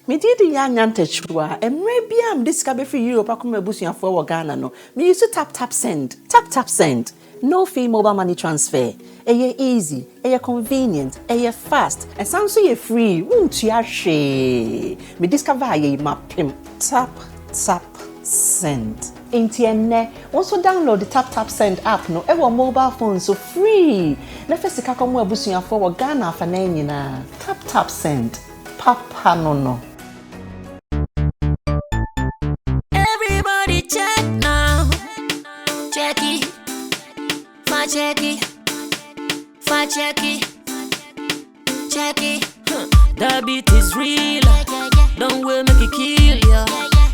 Me did the chua, and maybe I'm discovered for you, Pakuma Busia for Ghana. No, me used to tap send, tap send. No fee mobile money transfer. Eye easy, convenient, fast, and sounds so free. Won't you share? Me discover ye mapim. Tap send. Intienne. Also download the tap send app. No, ever mobile phone so free. Nefesi kakomu Busia for Ghana for na. Tap send. Papa no. Everybody check now. Check it. Check it. The beat is real. Don't wait, make it kill ya.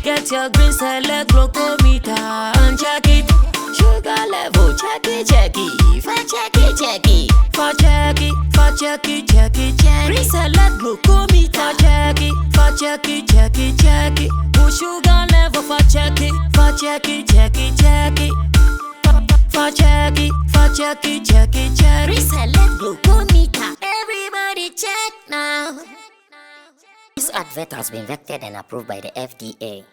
Get your green select glucometer and check it. Sugar level, check it. Check it. Green select glucometer. Check it. Put sugar level for check it. Check it. Reselect glucometer. Everybody check now. This advert has been vetted and approved by the FDA.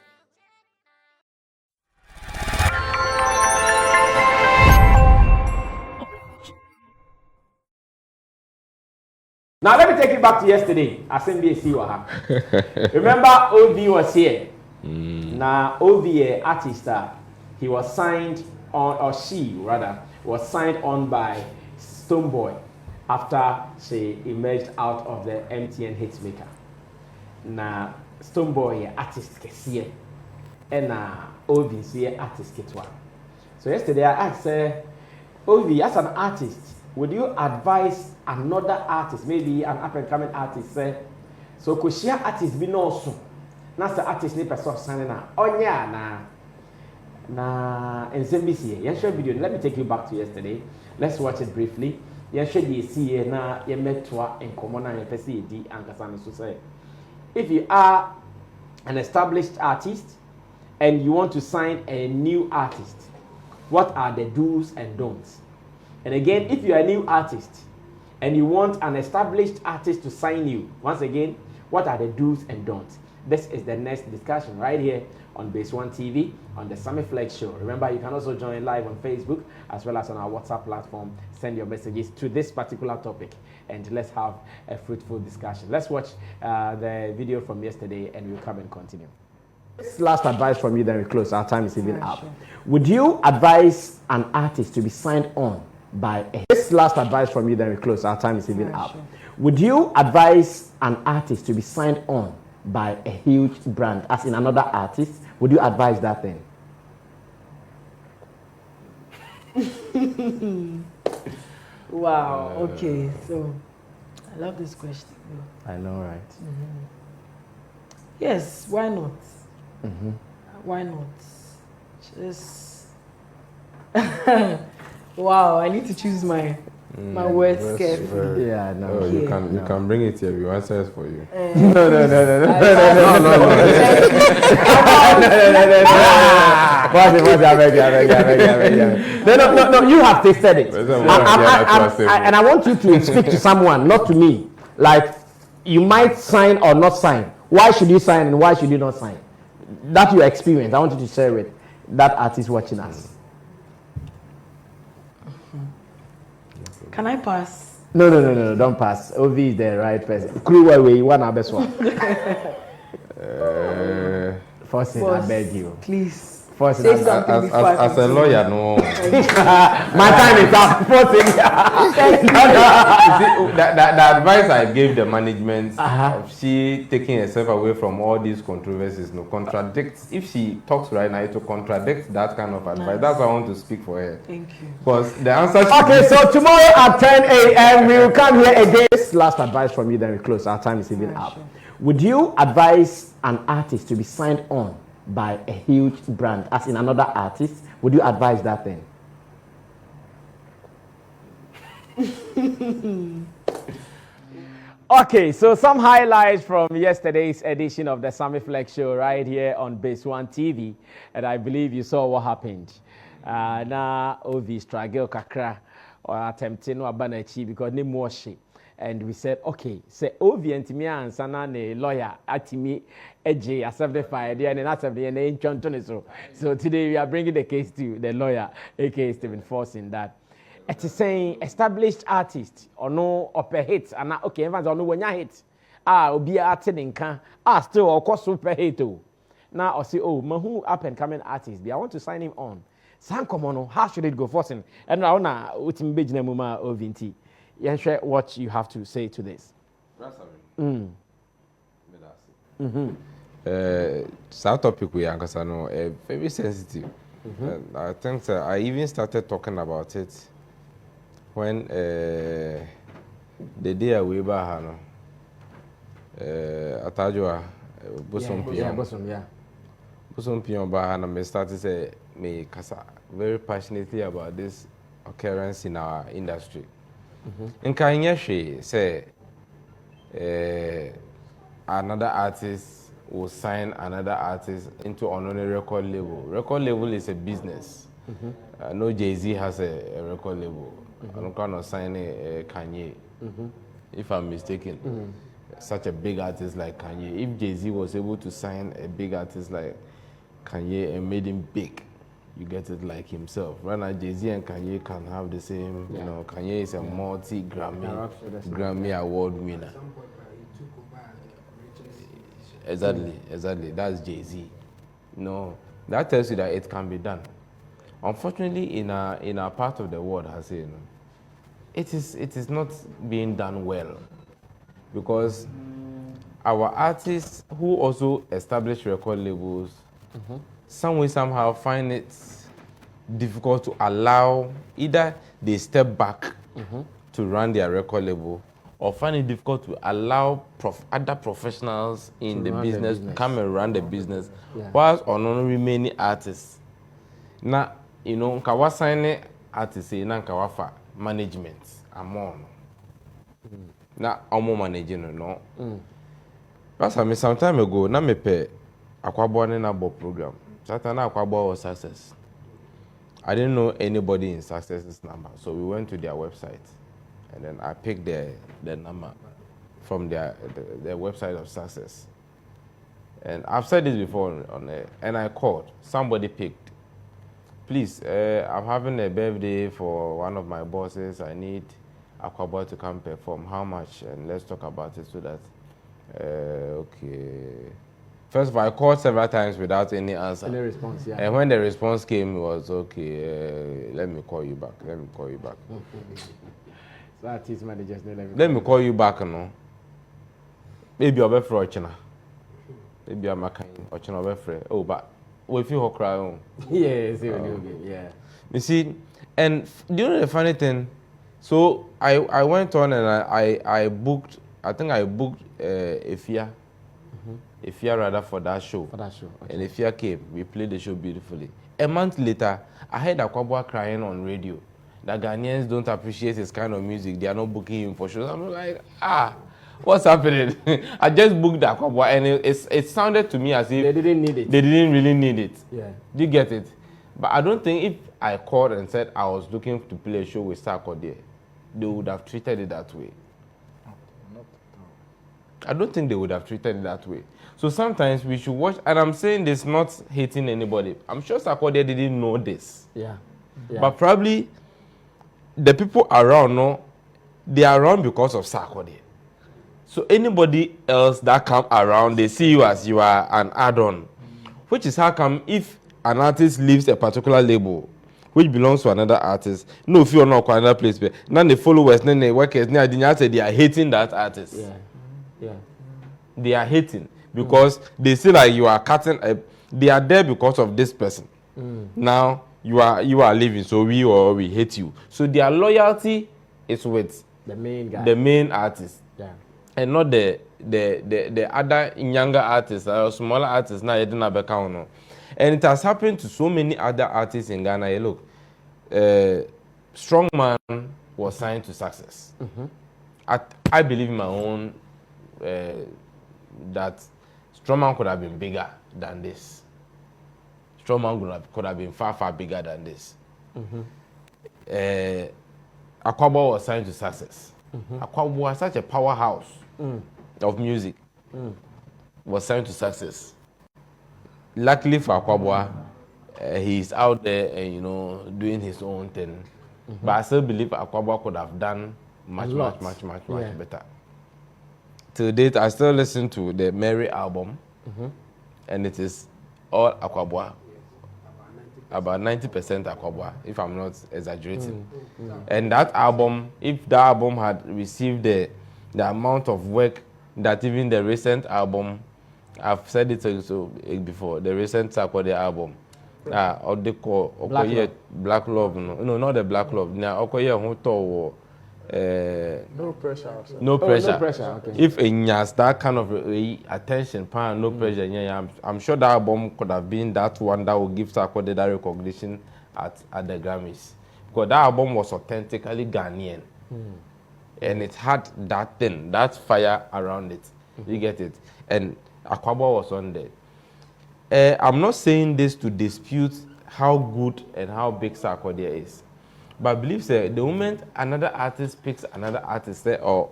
Now let me take you back to yesterday. I sent you see what happened. Remember, OV was here. Now OV artist, he was signed on, or she rather, was signed on by Stonebwoy after she emerged out of the MTN Hitmaker. Now Stonebwoy artist kesiye, and OV is artist ketwa. So yesterday I asked OV, as an artist, would you advise another artist, maybe an up-and-coming artist, so could share artist be no so? That's the artist need person signing now. Oh yeah, na NCBC. Yeah, share video. Let me take you back to yesterday. Let's watch it briefly. Yeah, share the see na ye metwa in common and PCD and Kasami so say. If you are an established artist and you want to sign a new artist, what are the do's and don'ts? And again, if you are a new artist and you want an established artist to sign you, once again, what are the do's and don'ts? This is the next discussion right here on Base One TV on the Sammy Flex Show. Remember, you can also join live on Facebook as well as on our WhatsApp platform. Send your messages to this particular topic and let's have a fruitful discussion. Let's watch the video from yesterday and we'll come and continue. This last advice from you, then we close. Our time is even up. Sure. Would you advise an artist to be signed on by a... This last advice from you, then we close. Our time is even up. Sure. Would you advise an artist to be signed on by a huge brand, as in another artist? Would you advise that thing? Wow. Okay. So, I love this question. I know, right? Mm-hmm. Yes. Why not? Mm-hmm. Why not? Just. Wow. I need to choose my words carefully. Yeah, no. Oh, you can bring it here. We answer it for you. No. No. You have tasted it. And I want you to speak to someone, not to me. Like, you might sign or not sign. Why should you sign and why should you not sign? That's your experience. I want you to share with that artist watching us. Can I pass? No, don't pass. OV is the right person. Crew away, one our best one. First thing, I beg you. Please. First Say thing, something as a lawyer, no. my time is up. First thing. The advice I gave the management of she taking herself away from all these controversies, contradicts. If she talks right now, it will contradict that kind of advice. Nice. That's why I want to speak for her. Thank you. Because the answer. Okay, so tomorrow at 10 a.m. we will come here again. This last advice from you, then we close. Our time is even up. Sure. Would you advise an artist to be signed on by a huge brand, as in another artist? Would you advise that thing? Okay, so some highlights from yesterday's edition of the Sammy Flex Show right here on Base One TV, and I believe you saw what happened. Now, Ovi struggle kakra or attempting no abanachi because ni moshi. And we said, okay, say Ovi me and Sana ne lawyer at me, AJ, accept the fire, and accept the name. So today we are bringing the case to the lawyer, aka Stephen Force, in that. It is saying established artist or no upper hit, and okay, everyone's on no when you hit. Obi artist in can, still or cost super hit. Now I say, oh, Mahu up and coming artist, I want to sign him on. San Komono, how should it go for him? And now, with him, Bejina Muma Ovinti. Share what you have to say to this. That topic we are very sensitive. I think I even started talking about it when the day we were Atajua Bosom Pion Bahana, me started to say me kasa very passionately about this occurrence in our industry. In Kanye say another artist will sign another artist into another record label. Record label is a business. No Jay-Z has a record label. I don't cannot sign Kanye. If I'm mistaken. Such a big artist like Kanye. If Jay-Z was able to sign a big artist like Kanye and made him big, you get it like himself. Right now, Jay-Z and Kanye can have the same, you know, Kanye is a Grammy award winner. Exactly. That's Jay-Z. No, that tells you that it can be done. Unfortunately, in our part of the world, I say, you know, it is not being done well, because our artists who also establish record labels, some way somehow find it difficult to allow, either they step back to run their record label, or find it difficult to allow other professionals in the business to come and run the business, whilst on remaining artists. Now, you know, nkawa sign artists, na nkawa fa management among. Na omo managing no. That's me some time ago. Na me pay akwabo na nabo program. Satana akwabo was Success. I didn't know anybody in Success's number, so we went to their website, and then I picked their number from the website of Success. And I've said this before on air, and I called. Somebody picked. Please, I'm having a birthday for one of my bosses. I need Aquaboy to come perform. How much? And let's talk about it so that. Okay. First of all, I called several times without any answer. Any response, yeah. And when the response came, it was okay. Let me call you back. So artist managers know let me call you back, no. Maybe I'll be for Ochina. Maybe I'm a kind Ochina be free. Oh, but we feel her cry. Yeah. You see, and do you know the funny thing? So I went on and I booked. I think I booked Efia rather for that show. Okay. And Efia came. We played the show beautifully. A month later, I heard Akwabwa crying on radio that Ghanaians don't appreciate his kind of music. They are not booking him for shows. I'm like, what's happening? I just booked Akwabwa, and it sounded to me as if they didn't need it. They didn't really need it. Yeah. Do you get it? But I don't think if I called and said I was looking to play a show with Sarkodie, they would have treated it that way. I don't think they would have treated it that way. So sometimes we should watch, and I'm saying this not hating anybody. I'm sure Sarkodie didn't know this. Yeah. But probably the people around know they are around because of Sarkodie. So anybody else that come around, they see you as you are an add-on. Which is how come if an artist leaves a particular label which belongs to another artist, no if you're not another place, but now the followers, then the workers, they are hating that artist. Yeah. They are hating because they see like you are cutting. They are there because of this person. Now you are leaving, so we hate you. So their loyalty is with the main guy, the main artist, and not the other younger artists or smaller artists. Now you didn't have a. And it has happened to so many other artists in Ghana. Look, Strongman was signed to Success. I believe in my own that Strongman could have been bigger than this. Strongman could have been far bigger than this. Akwaba was signed to Success. Akwaboah, such a powerhouse of music, was signed to success. Luckily for Akwaboah, he's out there and doing his own thing. But I still believe Akwaboah could have done much better. To date, I still listen to the Mary album, and it is all Akwaboah. About 90% Akwaboah, if I'm not exaggerating. And that album, if that album had received the amount of work that even the recent album, I've said it also before, the recent Sarkodie album, or they call Black Love, no, not the Black Love. Now, No pressure. no pressure. No pressure. Okay. If it has that kind of attention, no pressure, I'm sure that album could have been that one that would give Sarkodie that recognition at the Grammys. Because that album was authentically Ghanaian. And it had that thing, that fire around it. You get it? And Akwaboah was on there. I'm not saying this to dispute how good and how big Sarkodie is. But I believe the moment another artist picks another artist or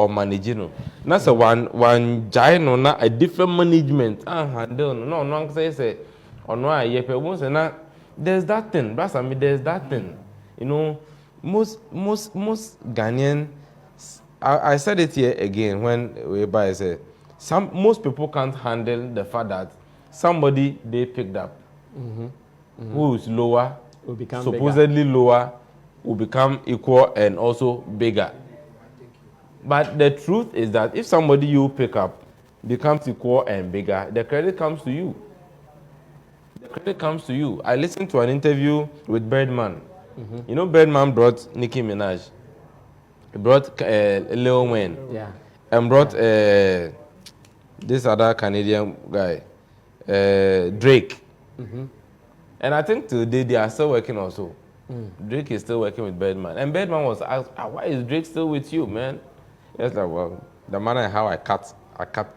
managing, that's a one giant or not a different management. No, say or no, there's that thing. That's I mean, there's that thing. Most Ghanaian. I said it here again when I said most people can't handle the fact that somebody they picked up who is lower. Will become supposedly bigger. Lower will become equal and also bigger. But the truth is that if somebody you pick up becomes equal and bigger, the credit comes to you. The credit comes to you. I listened to an interview with Birdman. Birdman brought Nicki Minaj. He brought Lil Wayne. Yeah. And brought this other Canadian guy, Drake. And I think today they are still working also. Drake is still working with Birdman. And Birdman was asked, why is Drake still with you, man? It's like, well, the manner and how I cut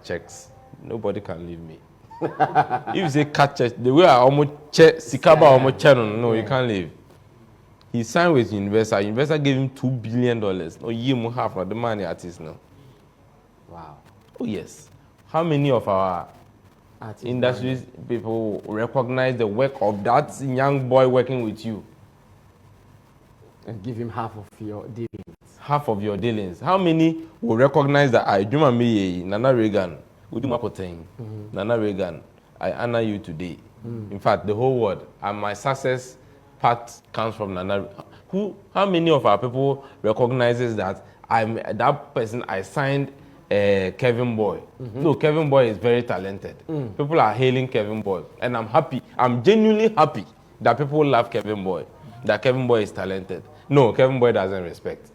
checks, nobody can leave me. If you say cut checks, the way I almost check, Sikaba almost channel, no, you can't leave. He signed with Universal. Universal gave him $2 billion. No, you half of the money artist now. Wow. Oh, yes. How many of our industries people recognize the work of that young boy working with you and give him half of your dealings? Half of your dealings. How many will recognize that I do me Nana Reagan, Nana Reagan, I honor you today. In fact, the whole world and my success part comes from Nana. How many of our people recognizes that I'm that person I signed Kevin Boy. No, Kevin Boy is very talented. People are hailing Kevin Boy. And I'm happy. I'm genuinely happy that people love Kevin Boy. That Kevin Boy is talented. No, Kevin Boy doesn't respect.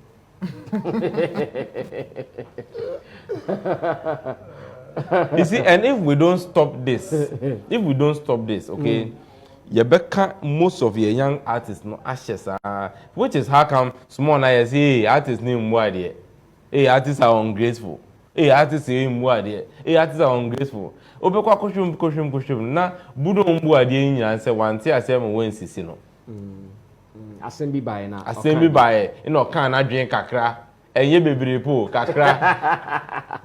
You see, and if we don't stop this, okay, most of your young artists no ashes, which is how come small I say artists name more. Hey, artists are ungrateful. Hey, artists are imbuade. Hey, artists are ungrateful. Obekwa koshum na budo umbuade nya say wanti asem wen sisi no. Assembly by na. Assembly by kan na dwen kakra. Enye bebre po kakra.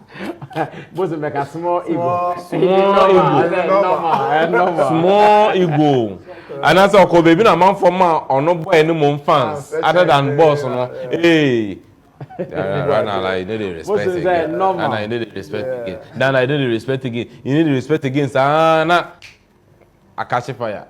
Both make a small ego. Small ego. And that's all baby na man for man or no boy any mom fans other than boss no. Hey. Right now, like, you need to respect again. And I need to respect again. Then I need to respect again. You need to respect again. I catch fire.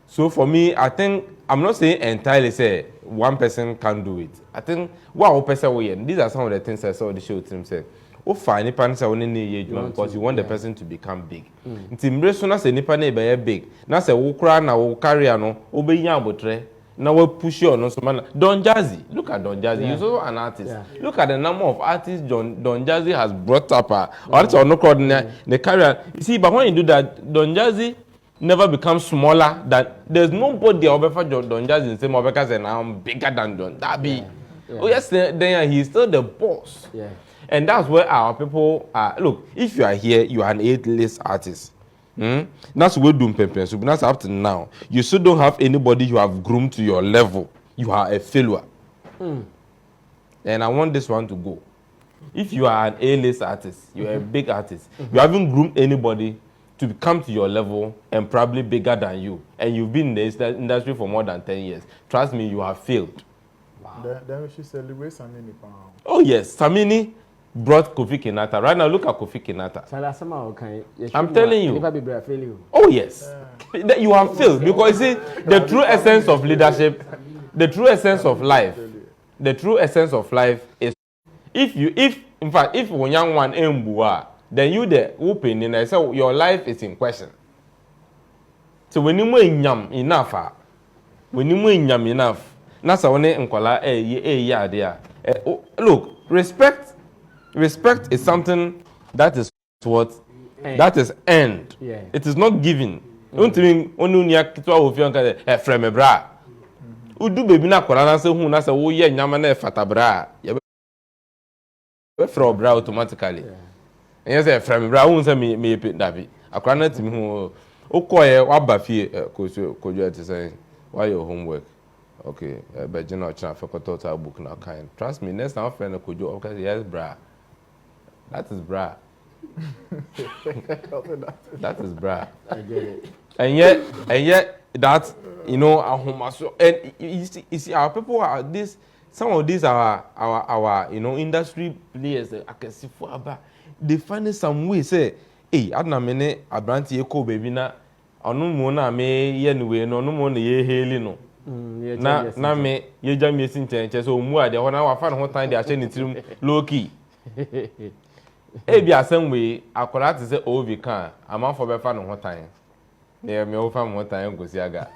So for me, I think I'm not saying entirely say one person can do it. I think one person will. These are some of the things I saw the show team say. Oh, fine, nipa say only need because you want the person to become big. Nti mreso na say nipa na be big. Na say wo kura na wo carry ano, obeyan abotre. Now we push you on some man. Don Jazzy, look at Don Jazzy. He's also an artist. Yeah. Look at the number of artists Don Jazzy has brought up. Or no crowd in the career. You see, but when you do that, Don Jazzy never becomes smaller. That there's nobody over for Don Jazzy in same because and I'm bigger than Don Darby. Yeah. Oh yes, then he's still the boss. Yeah. And that's where our people are. Look, if you are here, you are an A-list artist. That's what doing paper. So that's up to now. You still don't have anybody you have groomed to your level. You are a failure. and I want this one to go. If you are an A-list artist, you are a big artist, you haven't groomed anybody to come to your level and probably bigger than you, and you've been in the industry for more than 10 years, trust me, you have failed. Wow. Then we should celebrate Samini. Oh yes, Samini brought Kofi Kinata. Right now, look at Kofi Kinata. I'm telling you. Oh yes, you have failed because you see the true essence of leadership, the true essence of life, the true essence of life is if in fact one young one embua, then you the open and I say your life is in question. So when you nyam enough, when you nyam enough, nasa one nkwala ya there. Look, respect is something that is what that is earned. Yeah. It is not given. Don't think onu nia kitwa ofio nka frame bra. Udu baby na kwala na se hu na se wo ye nyama na fatabra. We from bra automatically. And you say frame bra hu se me dabi. Akwala na timi hu okoye waba fie kojo ati say why your homework. Okay, but you know, trying to cut out book now kind. Trust me, next time friend could do okay, yes, bra. That is bra. That is bra. I get it. And yet that you know and you see our people are this. Some of these are our you know industry players. I can see for about they find it some way say, hey, I don't know many abranti eko baby na. Anu mo na me anyway no mo na ye heli no. Na me ye jam me sinche so mu ade ho na wa fa no ho tan de a ni tirim low key. E bi asem we akola te say ovi kan amanfo be fa no ho tan. Yeah, me over more time go see aga.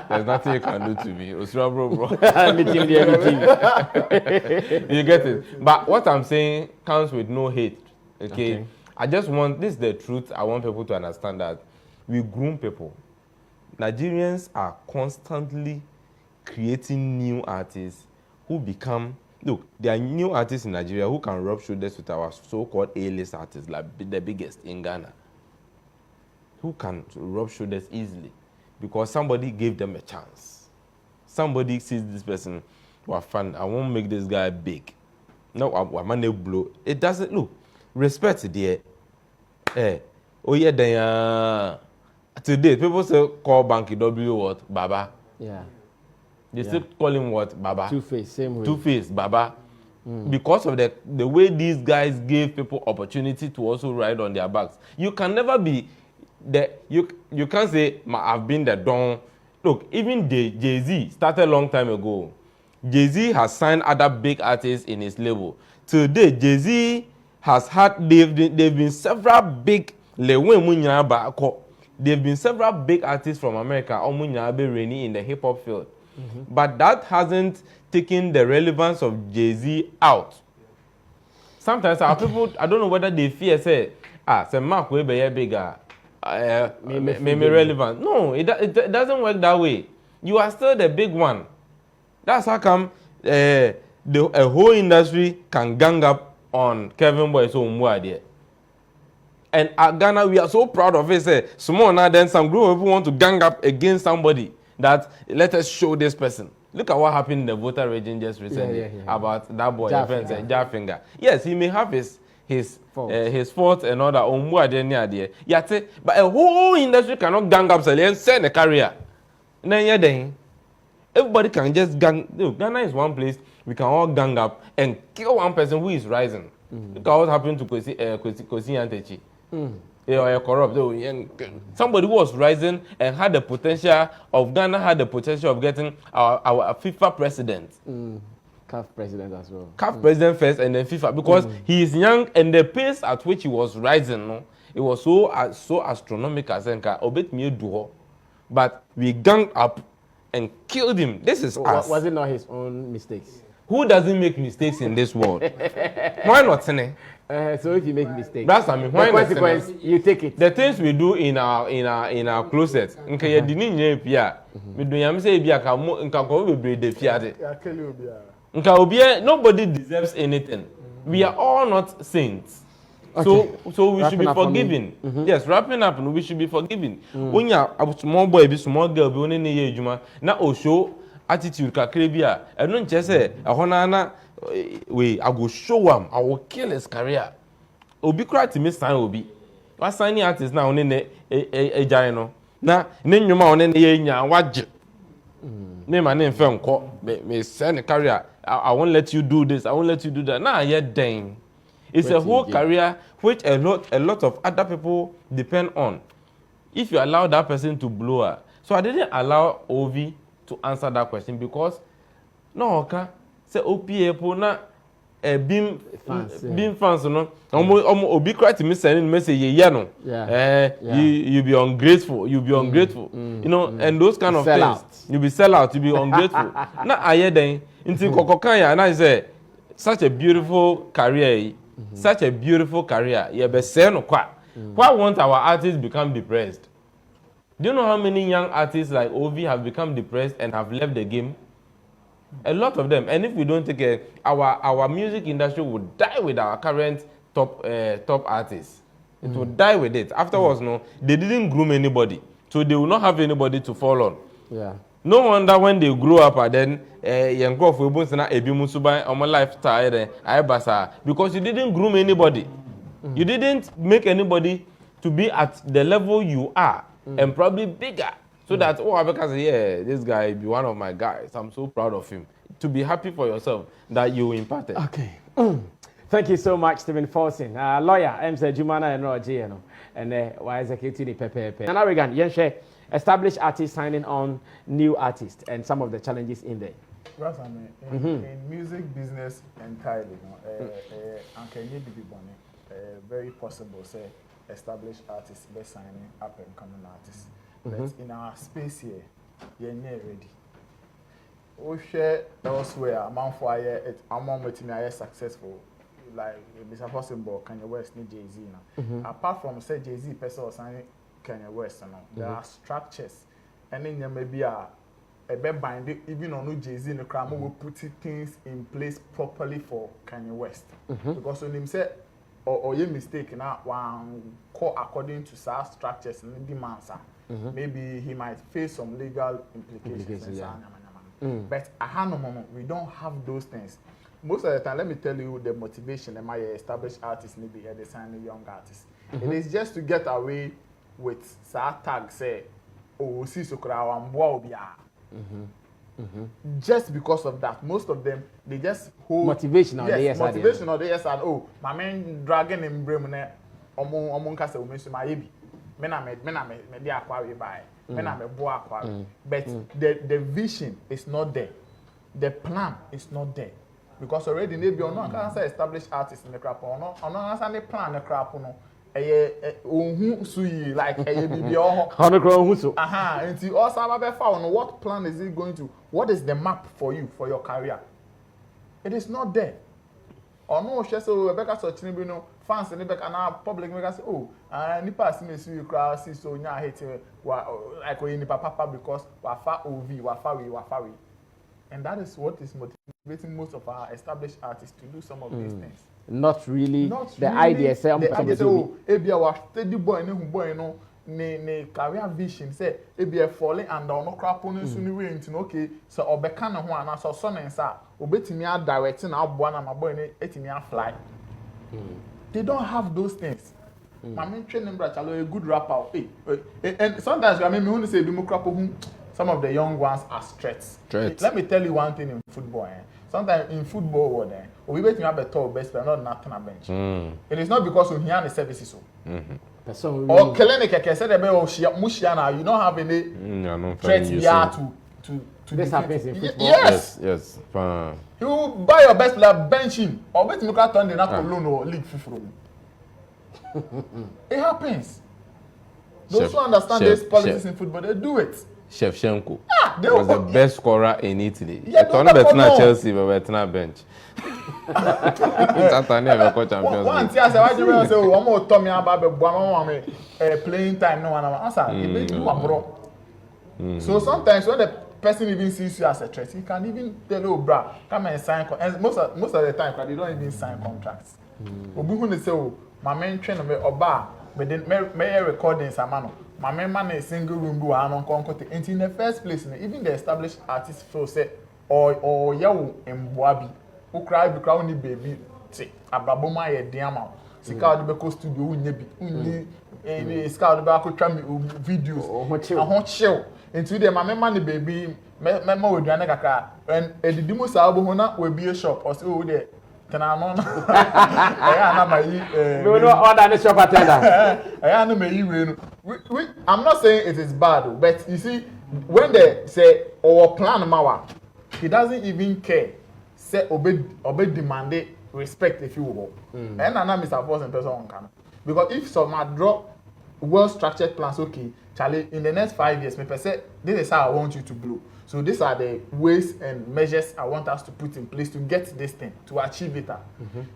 There's nothing you can do to me. Osura bro. You get it. But what I'm saying comes with no hate. Okay? I just want this is the truth. I want people to understand that we groom people. Nigerians are constantly creating new artists who become. Look, there are new artists in Nigeria who can rub shoulders with our so-called A-list artists, like the biggest in Ghana, who can rub shoulders easily because somebody gave them a chance. Somebody sees this person, well, fun, I won't make this guy big. No, I'm going to blow. It doesn't, look, respect there. Oh yeah, then, today, people say call Banky W what? Baba. Yeah. They still call him what? Baba. Two-Face, same way. Two-Face, Baba. Because of the way these guys gave people opportunity to also ride on their backs. You can never be you can't say I've been the don. Look, even Jay-Z started a long time ago. Jay-Z has signed other big artists in his label. Today, Jay-Z has had they've been several big they've been several big artists from America in the hip hop field. But that hasn't taken the relevance of Jay-Z out. Sometimes our people, I don't know whether they fear say Mark will be bigger. Maybe relevant. No, it doesn't work that way. You are still the big one. That's how come a whole industry can gang up on Kevin Boy so much. And at Ghana, we are so proud of it. Say, small now, then some group of people want to gang up against somebody that let us show this person. Look at what happened in the voter region just recently about that boy, Jaffinger. Yes, he may have his fault and all that. But a whole industry cannot gang up and send a career. Then everybody can just gang. Look, Ghana is one place we can all gang up and kill one person who is rising. Look at what happened to Kosi Antechi. Corrupt. Somebody who was rising and had the potential of Ghana had the potential of getting our FIFA president. CAF president as well. CAF president first and then FIFA because he is young and the pace at which he was rising, no, it was so astronomical. But we ganged up and killed him. This is us. Was it not his own mistakes? Who doesn't make mistakes in this world? Why not, Sene? So if you make mistakes, that's I mean, why the consequence you take it. The things we do in our closet. Nka ye dini nye pia. Me do yam say bia ka ko be bre de fiade. Nka obi nobody deserves anything. We are all not saints. Okay. So we should be forgiven. Yes, wrapping up, we should be forgiven. When you are small boy, be small girl, be only na o show attitude kakre bia. E no nche say ehona na I go show him. I will kill his career. Obi cry to me sign Obi. What signing artist now on a giant? Na ne nyuma on ne nya waje. Me my name film call me send a career. I won't let you do this. I won't let you do that. Nah, yet dang. It's a whole career which a lot of other people depend on. If you allow that person to blow her. So I didn't allow Ovi to answer that question because no okay. Say OPA na beam fans no. Obi cry to me sending message no. You be ungrateful. You be ungrateful. You know, and those kind of things. Out. You be sell out. You be ungrateful. Na aye then. Until Kokokanya and I say such a beautiful career. Such a beautiful career. Yeah, but say no kwa. Why won't our artists become depressed? Do you know how many young artists like Ovi have become depressed and have left the game? A lot of them. And if we don't take care, our music industry would die with our current top artists. It would die with it. Afterwards, no, they didn't groom anybody, so they will not have anybody to fall on. Yeah. No wonder when they grow up and then young girl for na ebi musuba on my lifestyle because you didn't groom anybody. You didn't make anybody to be at the level you are and probably bigger. So that because this guy be one of my guys. I'm so proud of him. To be happy for yourself that you impacted. Okay. Thank you so much, Stephen Forson. Lawyer, I'm Sir Jumana and Roger, and why is the Pepe? And Oregon, yes, established artists signing on new artists and some of the challenges in there. Right, I mean, in music business entirely, and can you be born? Very possible, say, established artists, best signing up and coming artists. But in our space here, you're not ready. We share elsewhere, amount for it, among with me, I successful. Like, it's a possible Kanye West, need Jay-Z now. Apart from, say, Jay-Z, person or signing Kanye West, there are structures. And then there may be a bed binding, even on Jay-Z in the crowd, will put things in place properly for Kanye West. Because when him say, or you mistake now, one call according to SAR structures and demands, maybe he might face some legal implications. But at hand moment, we don't have those things. Most of the time, let me tell you the motivation and my established artists need to be the sign young artists. It is just to get away with SAR tag say, oh, see so just because of that, most of them they just hold motivation on the motivation on the yes and oh, my man dragging in Bremen, among Casa Umisu Maebi. Me dear Aquari by, men I'm a boa aquari. But the vision is not there, the plan is not there. Because already maybe or not can say established artists in the crap or not answer the plan the crap no. Like and you also have a found what plan is it going to, what is the map for you for your career? It is not there. Or no, she said, Rebecca Sochinibino, fans and Rebecca now public makers say, oh, Nipa see you crowd, see so now hate like we Nipa Papa because Wafa OV, Wafawi. And that is what is motivating most of our established artists to do some of these things. Not really the idea say ebia wa steady boy no ne career vision say ebia falling and no crap no so ni way nti okay so obeka ne ho ana so ne nsa obetimi a direct na aboa na my boy ne etimi a fly. They don't have those things. Mama train them brachalo a good rapper. And sometimes I mean me who say be mo crap some of the young ones are threats. Let me tell you one thing in football. Sometimes in football world, we wait to have a tall best player, not nothing a bench. It is not because we hear the services. Or clinic, I said about Mushiana, you don't have any threats here to this happens in football. Yes. You buy your best player, bench him, or bet you can't turn the loan or league from. It happens. Those who understand these policies in football, they do it. Shevchenko was the best scorer in Italy. I thought about Chelsea, but better bench. One thing I said, why do you say, "I'm more Tommy about playing time?" No one answer. It makes you a bro. So sometimes when the person even sees you as a threat, he can even tell you, "Bro, come and sign." And most of the time, they don't even sign contracts. Obi say, "Oh, my man train me oba, but then me recordings amano." My man is single room do and in the first place, even the established artists feel say or yawu and Boabi who cry because only baby say abraboma ye diama sika odi be ko studio unye bi unyi sika odi be akotwa me videos ho chill into the mama ne baby mema oduane kaka and edidimu sa obo na we be shop or say oh there can I know na my we no order the shop attendant I know me we I'm not saying it is bad but you see when they say our plan mawa he doesn't even care say obey demand respect if you will and na Mr. Boss and person on can because if some drop well structured plans okay Charlie in the next 5 years me say this is how I want you to blow. So these are the ways and measures I want us to put in place to get this thing, to achieve it.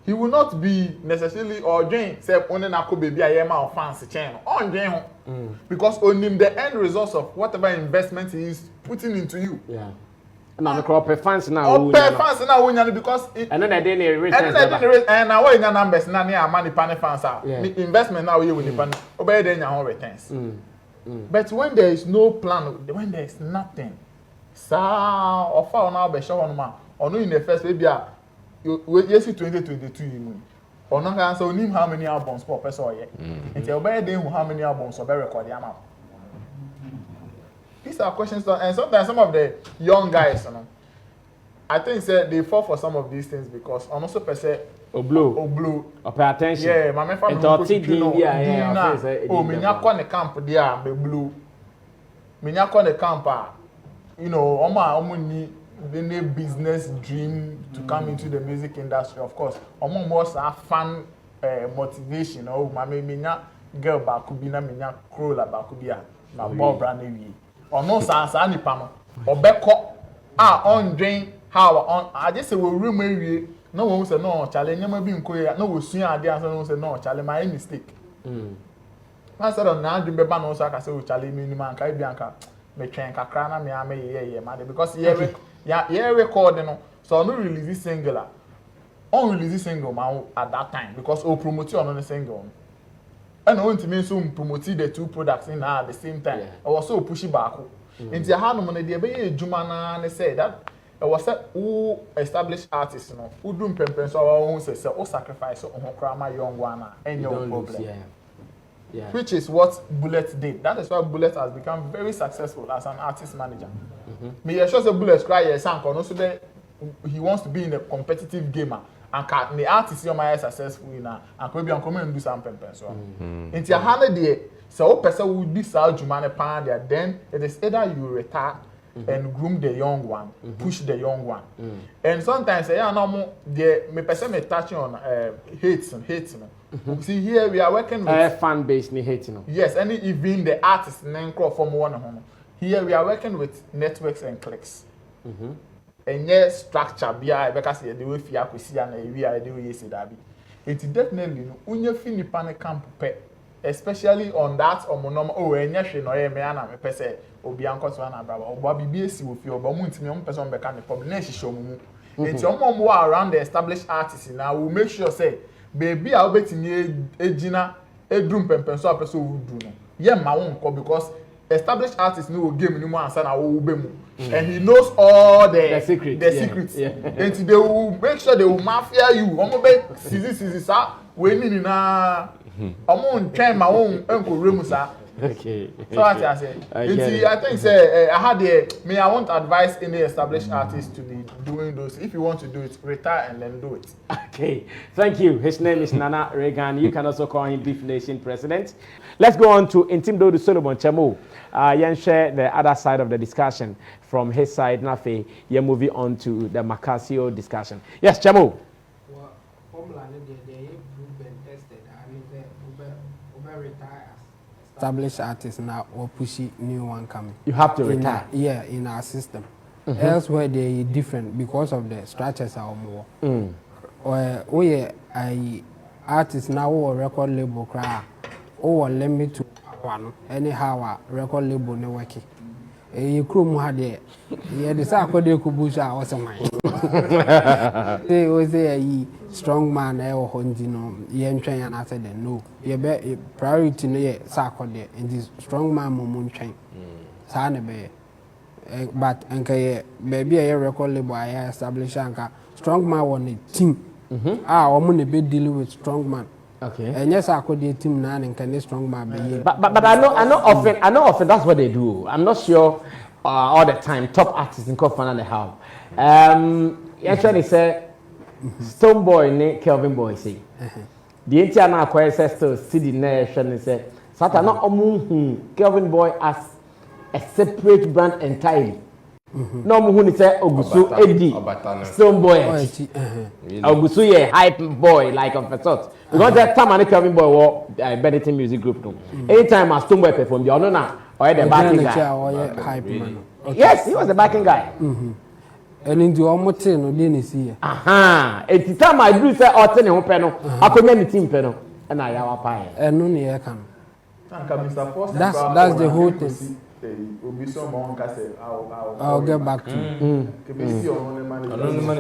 He will not be necessarily or doing say only na ko baby ayema or fancy channel. On doing because on him the end results of whatever investment he is putting into you. Yeah. Now the crop fans now. Oh, fans now because and then I didn't return. And now when your numbers na near money pan fans are investment now you will depend obey then your returns. But when there is no plan, when there is nothing, offer on our be show on ma. Or no in the first maybe yes 2022 you or no can say him how many albums per person or yet. Until obey then how many albums or be record the amount. These are questions and sometimes some of the young guys, you know, I think they fall for some of these things because also per se blue or pay attention. Yeah, my friend oh, me nyakwa ne camp there be blue. Me nyakwa ne camp you know, omo ni the business dream to come into the music industry of course. Omo most are fan motivation oh me nya girl ba ku bi na me nya crow la ba ku bi a na Bob brand wi. Ono sa nipa no obekọ on drain how on I just say we room area no one say no challenge nyama bi nko ya no we sua ade answer no say no challenge my mistake I said on na be ba no so aka say o challenge me ni man kai bi anka me twen kakra na me am ye ma because here record no so no release single on release single ma at that time because o promote on the single and want to mean so promote the two products in at the same time I was so pushy back into how no money dey be ejuma na say that I was who established artists, you know, who do pempen so our own say o sacrifice on krama young one and your problem. Yeah. Which is what Bullet did. That is why Bullet has become very successful as an artist manager. Me sure say Bullet cry yes and also that he wants to be in a competitive gamer and the artist you my successful in and could be on come and do some pempen so. Into your hand there so person would be so jumane pan there then it is either you retire and groom the young one, push the young one. And sometimes no me person me touching on hates. See here we are working with fan base ni hate yes, and even the artists name crop from one. Here we are working with networks and clicks. And yes, structure BI because the way fear kwesi and we are the way say that be. It definitely no unye fini pan camp pe especially on that omonom enya hwe no ye me ana me pese obi ankoto na braba obo bibi esi wo fi obo mu ntimi on person be ka ne problem na hihyo mu enti omom wa around the established artists now will make sure say baby a obetimi ejina edrum pempen so apeso wo du no ye ma won ko because established artists no game ni mu ansa na wo be mu and he knows all the secrets and they will make sure they will mafia you omo be sisi sa we ni na omo ntwen ma won enko remu sa. Okay. So what I say? I think say I won't advise any established artist to be doing those. If you want to do it, retire and then do it. Okay. Thank you. His name is Nana Reagan. You can also call him Beef Nation President. Let's go on to Intimdo Solomon Chamo. Yen share the other side of the discussion from his side. Nafe, you're moving on to the Macasio discussion. Yes, Chamo. Established artists now or pushing new one coming. You have to retire. In our system. Elsewhere they different because of the structures are more. I artists now or record label cry or limit to one anyhow record label no working. You crew had there. Yeah, the Saturday Kubusha or something. They was a strong man or Hondino, yen train and after the no. You bet priority near Saturday in this strong man moon train. Sana be but baby a record label I establish anka strongman won a team omo ne be dealing with strongman. Okay. And yes, I could be a team now and can strongman be here. But I know often that's what they do. I'm not sure all the time top artists in Kofana they have. Actually say Stone Boy ne Kelvin Boy say. The entire now acquire still see the nation and say Sata not Kelvin Boy as a separate brand entirely. No muhuni say Ogusu Eddie Stone Boy. Ogusu ye hype boy like of a sort. Because that time I Kelvin Boy war Benetton music group no. Anytime I Stone Boy perform, you know now or the backing guy. Yes, he was the backing guy. And into almost no didn't see. Aha. At the time I do say Otten and Peno, I could name the team Peno and I have a pie. And no near can. That's the whole thing. I'll get back to you.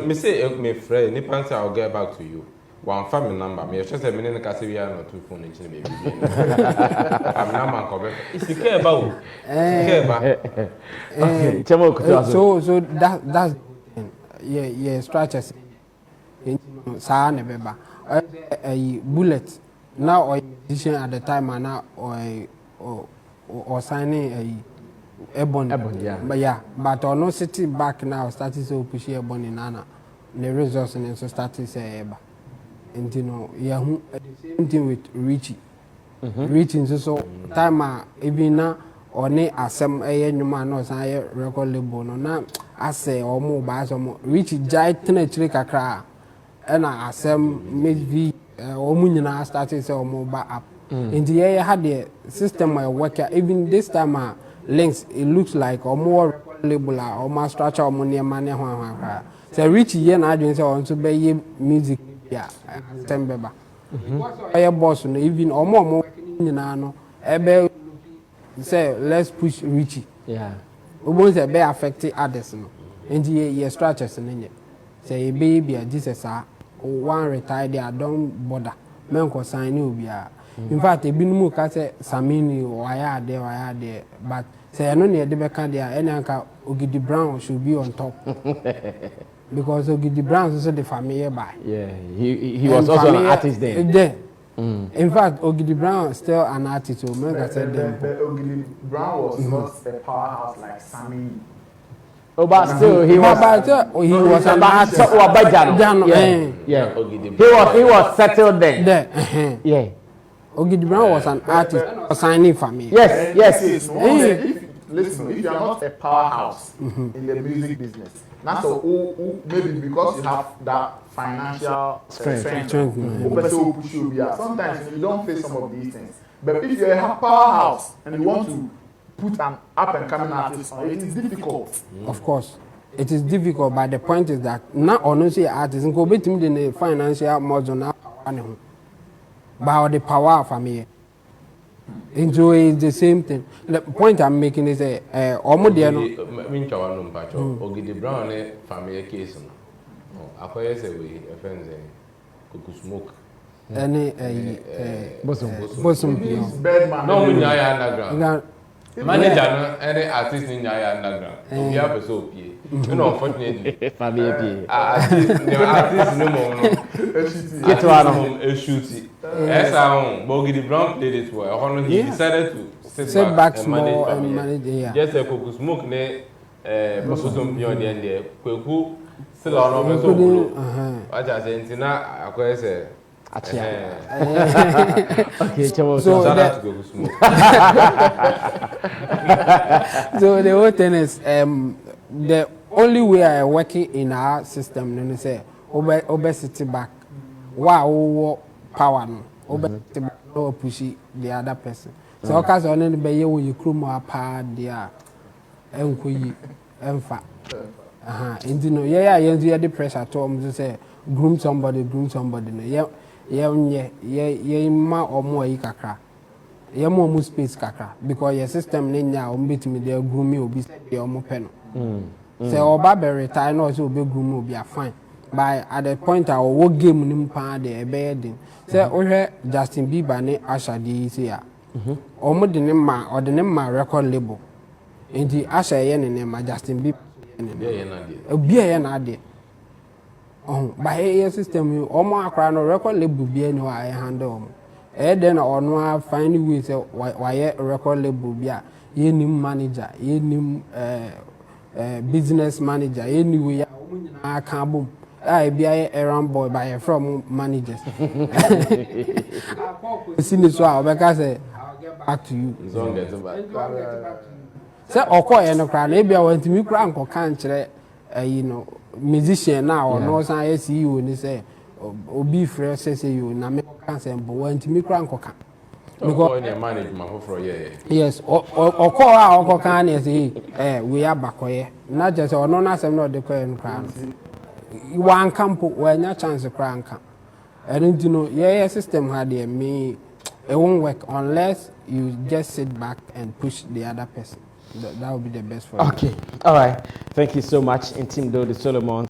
Me say me friend, ni pan say I'll get back to you. One family number. Me just say me ne ka say we are not two phone in baby. I'm number cover. If you care about. Care about. Okay. So that's yeah structures. Sa ne beba. A bullet now or decision at the time and now or signing a Ebony, yeah. But yeah, but or no city back now starting to push Ebony Nana. The results and so starting say Eba. And you know, yeah, same thing with Richie. Richie so time even now or ne asem no man no say record label no na ase or more by some Richie jai tenetri kakra and asem maybe or munyina starting say or more by up. And the had the system work even this time links it looks like or more label or more structure or money money. So Richie yen I didn't say on to be music yeah Tembeba. I boss even or more no ebe say let's push Richie. Yeah. We won't say be affected others no. And the structures in say baby Jesus one retired there don't bother. Men ko sign you be in fact e binu ka say Sammy why there but say no near the back there any anka Ogidi Brown should be on top. Because Ogidi Brown is also the family by. Yeah, he was also an artist then. In fact, Ogidi Brown is still an artist. So Ogidi Brown was not a powerhouse like Sammy. Oh, but still he was an artist. Yeah. He was settled then. Yeah. Ogidi Brown was an artist signing for me. Yes. Listen, if you are not a powerhouse in the music business, that's maybe because you have that financial strength. Sometimes you don't face some of these things. But if you're a powerhouse and you want to put an up and coming artist on, it is difficult. Of course. It is difficult, but the point is that not only artists go between the financial model now, but the power of me. Enjoy the same thing. The point I'm making is Ogidi Brown family case. Akoye say we friends kuku smoke. Any bosom. No we nyaya underground. Manager no any artist in nyaya underground. We have a so pie. You know unfortunately family artist no more no. Get one shoot. Yes, Ogidi Brown played it well. He decided to sit back small and manage. Yeah. Just a cook smoke ne bosom beyond the end there. Kweku still on so. I just say ntina akoye say okay, so so the whole thing is the only way I working in our system then say obesity back. Wow, power no. Obesity back no push the other person. So because on any be you you crew more power there. Enkoyi emfa. And you know yeah the pressure to them say groom somebody no. Yeah, ma or more kakra. Yeah, more space kakra because your system nenya beat me there groom me obi your mo pen. Say oba be retire no so be groom obi a fine. By at the point I will game nim pa de ebedin. Say ohwe Justin Bieber ne Asha di say ya. Omo de ma or the name ma record label. Enti Asha ye ne ma Justin Bieber. Obi ye na de. Oh, by here system you almost across no record label be any I handle. Then or no find ways why record label be a new manager, new business manager, anyway I can't boom. I be a errand boy by from managers. See this one because I'll get back to you. So okay, and maybe I went to me crank or can't you know musician now or no sign CEO and say obi fresh say you na me can say but went to me crank or can because management for yes or call or can say we are back here not just or no not not the crank one camp when your chance to crank and you know yeah system had me it won't work unless you just sit back and push the other person. That would be the best for you. Okay, all right. Thank you so much, Intim Do the Solomon.